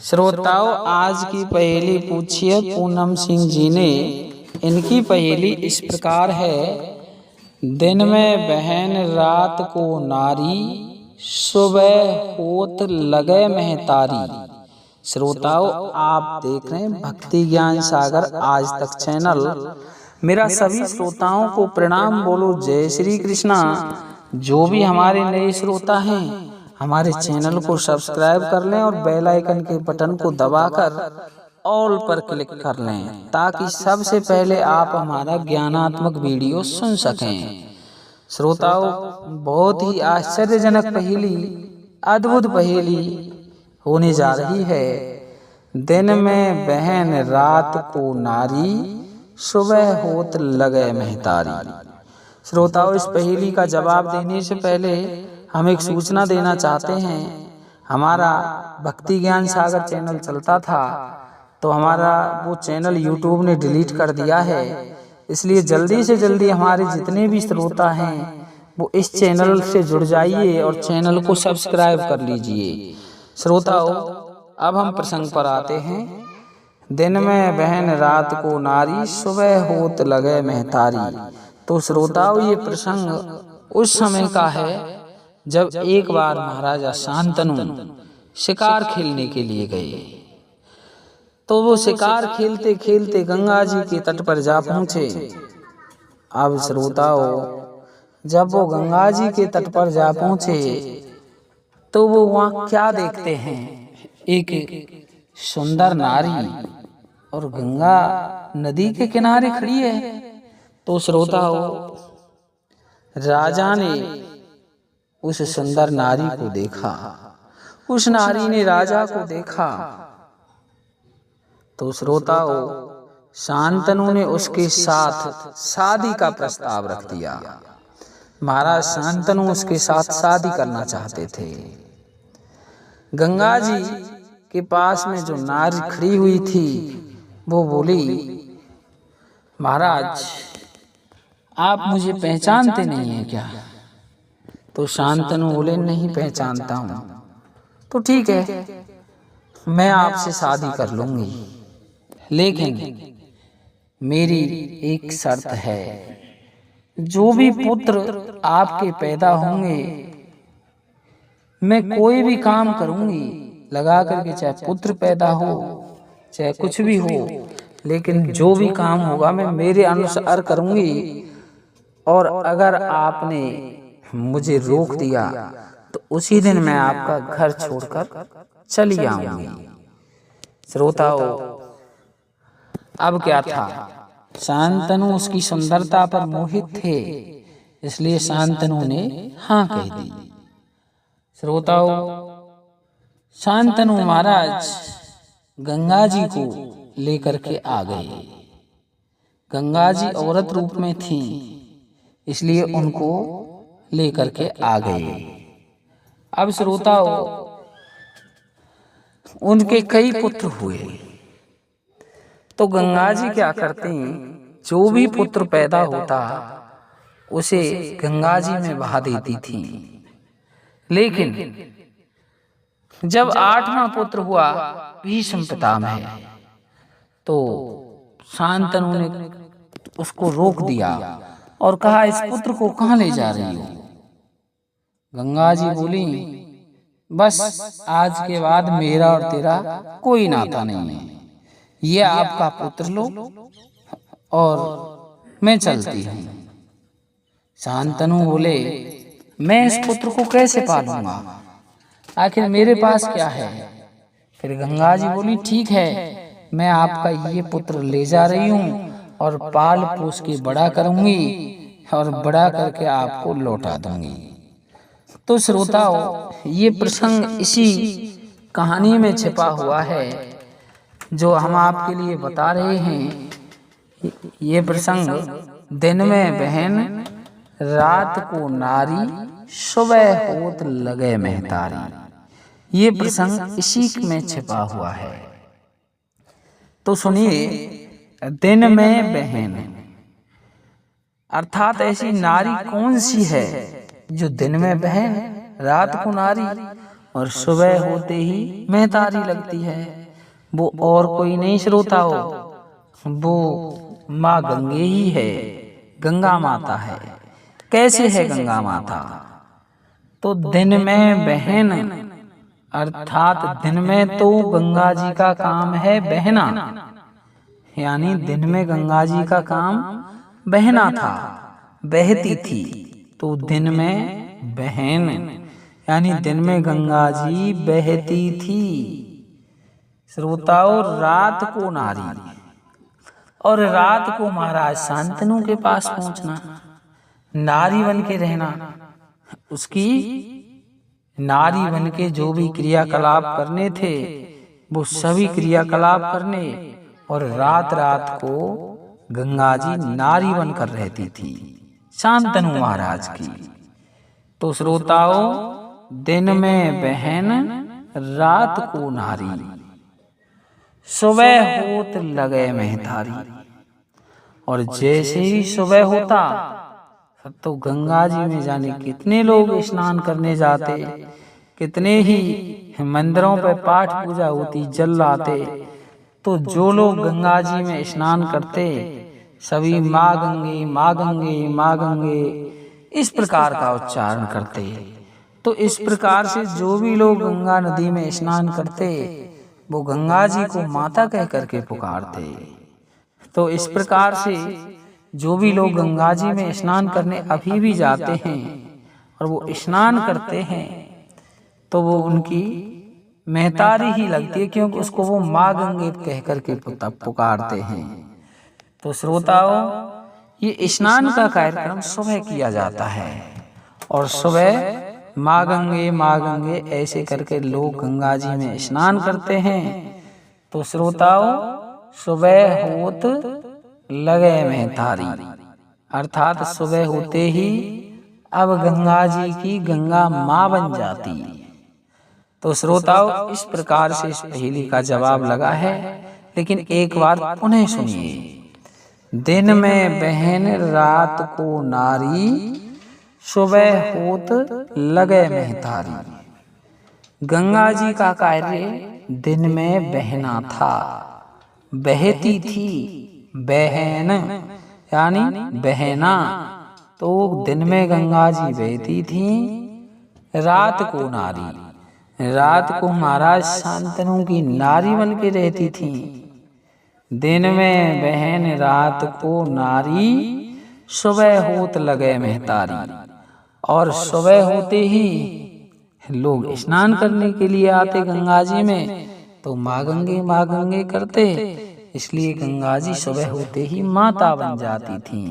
श्रोताओं, आज की पहेली पूछिए पूनम सिंह जी ने। इनकी पहेली इस प्रकार है। दिन में बहन रात को नारी, सुबह होत लगे महतारी। श्रोताओं, आप देख रहे हैं भक्ति ज्ञान सागर आज तक चैनल। मेरा सभी श्रोताओं को प्रणाम बोलो, जय श्री कृष्णा। जो भी हमारे नए श्रोता हैं, हमारे चैनल को सब्सक्राइब कर लें और बेल आइकन के बटन को दबाकर ऑल पर क्लिक कर लें, ताकि सबसे पहले आप हमारा ज्ञानात्मक वीडियो सुन सकें। श्रोताओं, बहुत ही आश्चर्यजनक पहेली, अद्भुत पहेली होने जा रही है। दिन में बहन रात को नारी, सुबह होत लगे महतारी। श्रोताओं, इस पहेली का जवाब देने से पहले हम एक सूचना देना चाहते हैं। हमारा भक्ति ज्ञान सागर चैनल चलता था, तो हमारा वो चैनल यूट्यूब ने डिलीट कर दिया है। इसलिए जल्दी से जल्दी हमारे जितने भी श्रोता हैं वो इस चैनल से जुड़ जाइए और चैनल को सब्सक्राइब कर लीजिए। श्रोताओं, अब हम प्रसंग पर आते हैं। दिन में बहन रात को नारी, सुबह होत लगे महतारी। तो श्रोताओं, ये प्रसंग उस समय का है जब एक बार महाराजा शांतनु शिकार खेलने के लिए गए। तो वो शिकार खेलते खेलते गंगा जी के तट पर जा पहुंचे। अब श्रोताओं, जब वो गंगा जी के तट पर जा पहुंचे तो वो वहां क्या देखते हैं? एक सुंदर नारी और गंगा नदी के किनारे खड़ी है। तो श्रोताओं, राजा ने उस सुंदर नारी को देखा, उस नारी ने राजा को देखा। तो श्रोताओं, शांतनु ने उसके साथ शादी का प्रस्ताव रख दिया। महाराज शांतनु उसके साथ शादी करना चाहते थे। गंगा जी के पास में जो नारी खड़ी हुई थी वो बोली, महाराज आप मुझे पहचानते नहीं हैं क्या? तो शांतनु बोले, नहीं पहचानता हूं। तो ठीक है, मैं आपसे शादी कर लूंगी, लेकिन मेरी एक शर्त है। जो भी पुत्र आपके पैदा होंगे, मैं कोई भी काम करूंगी लगा करके, चाहे पुत्र पैदा हो चाहे कुछ भी हो, लेकिन जो भी काम होगा मैं मेरे अनुसार करूंगी। और अगर आपने मुझे रोक दिया तो उसी दिन मैं आपका घर छोड़कर चली आऊंगी। श्रोताओं, अब क्या था? शांतनु उसकी सुंदरता पर मोहित थे, इसलिए शांतनु ने हाँ कह दी। श्रोताओं, शांतनु महाराज गंगा जी को लेकर के आ गए। गंगा जी औरत रूप में थी, इसलिए उनको लेकर के आ गए। अब श्रोताओं, उनके कई पुत्र हुए। तो गंगा जी क्या करते हैं, जो भी पुत्र पैदा होता उसे गंगा जी में बहा देती थी। लेकिन जब 8वां पुत्र हुआ भीष्म पितामह, तो शांतनु ने उसको रोक दिया और कहा, इस पुत्र को कहाँ ले जा रही हो? गंगा जी बोली, बस आज के बाद मेरा और तेरा कोई नाता नहीं है, ये आपका पुत्र लो और मैं चलती हूँ। शांतनु बोले, मैं इस पुत्र को कैसे पालूंगा? आखिर मेरे पास क्या है? फिर गंगा जी बोली, ठीक है, मैं आपका ये पुत्र ले जा रही हूँ और पाल पोस के बड़ा करूंगी और बड़ा करके आपको लौटा दूंगी। तो श्रोताओं, ये प्रसंग इसी कहानी में छिपा हुआ है जो हम आपके लिए बता रहे हैं। ये प्रसंग दिन में बहन रात को नारी, सुबह होत लगे महतारी। ये प्रसंग इसी में छिपा हुआ है। तो सुनिए, दिन में बहन अर्थात ऐसी नारी कौन सी है जो दिन में बहन रात को नारी और सुबह होते ही महतारी लगती है। वो और कोई नहीं श्रोता हो, वो माँ गंगे ही है, गंगा माता है। कैसे है गंगा माता? तो दिन में बहन, अर्थात दिन में तो गंगा जी का काम है बहना, यानी दिन में गंगा जी का काम बहना था, बहती थी। तो दिन में बहन यानी दिन में गंगा जी बहती थी। श्रोताओं, रात को नारी, और रात को महाराज शांतनु के पास पहुंचना, नारी बन के रहना, उसकी नारी बन के जो भी क्रियाकलाप करने थे वो सभी क्रियाकलाप करने, और रात रात को गंगा जी नारी बनकर रहती थी शांतनु महाराज की। तो श्रोताओं, दिन में बहन, रात को नारी, सुबह होत लगे महतारी। और जैसे ही सुबह होता तो गंगा जी में जाने कितने लोग स्नान करने जाते, कितने ही मंदिरों पर पाठ पूजा होती, जल लाते। तो जो लोग गंगा जी में स्नान करते सभी माँ गंगे माँ गंगे माँ गंगे इस प्रकार का उच्चारण करते। तो इस प्रकार से जो भी लोग गंगा नदी में स्नान करते वो गंगा जी को माता कह करके पुकारते। तो इस प्रकार से जो भी लोग गंगा जी में स्नान करने अभी भी जाते हैं और वो स्नान करते हैं तो वो उनकी महतारी ही लगती है, क्योंकि उसको वो माँ गंगे कह करके पुकारते हैं। तो श्रोताओं, ये स्नान का कार्यक्रम सुबह किया जाता है और सुबह माँ गंगे ऐसे करके लोग गंगा जी में स्नान करते हैं। तो श्रोताओं, सुबह होत लगे महतारी, अर्थात सुबह होते ही अब गंगा जी की गंगा माँ बन जाती। तो श्रोताओं, इस प्रकार से इस पहेली का जवाब लगा है, लेकिन एक बार पुनः सुनिए। दिन में बहन, रात को नारी, सुबह होत लगे महतारी। गंगा जी का कार्य दिन में बहना था, बहती थी, बहन यानी बहना। तो दिन में गंगा जी बहती थी, रात को नारी, रात को महाराज शांतनु की नारी बन के रहती थी। दिन में बहन, रात को नारी, सुबह होत लगे महतारी। और सुबह होते ही लोग स्नान करने के लिए आते गंगा जी में, तो माँ गंगे करते, इसलिए गंगा जी सुबह होते ही माता बन जाती थी।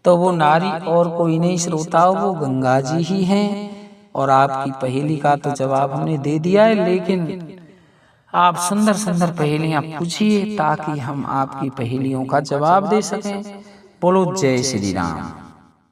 तो वो नारी और कोई नहीं श्रोताओं, वो गंगा जी ही हैं। और आपकी पहेली का तो जवाब हमने दे दिया है, लेकिन आप सुंदर सुंदर पहेलियां पूछिए ताकि हम आपकी पहेलियों का जवाब दे सकें। बोलो जय श्री राम।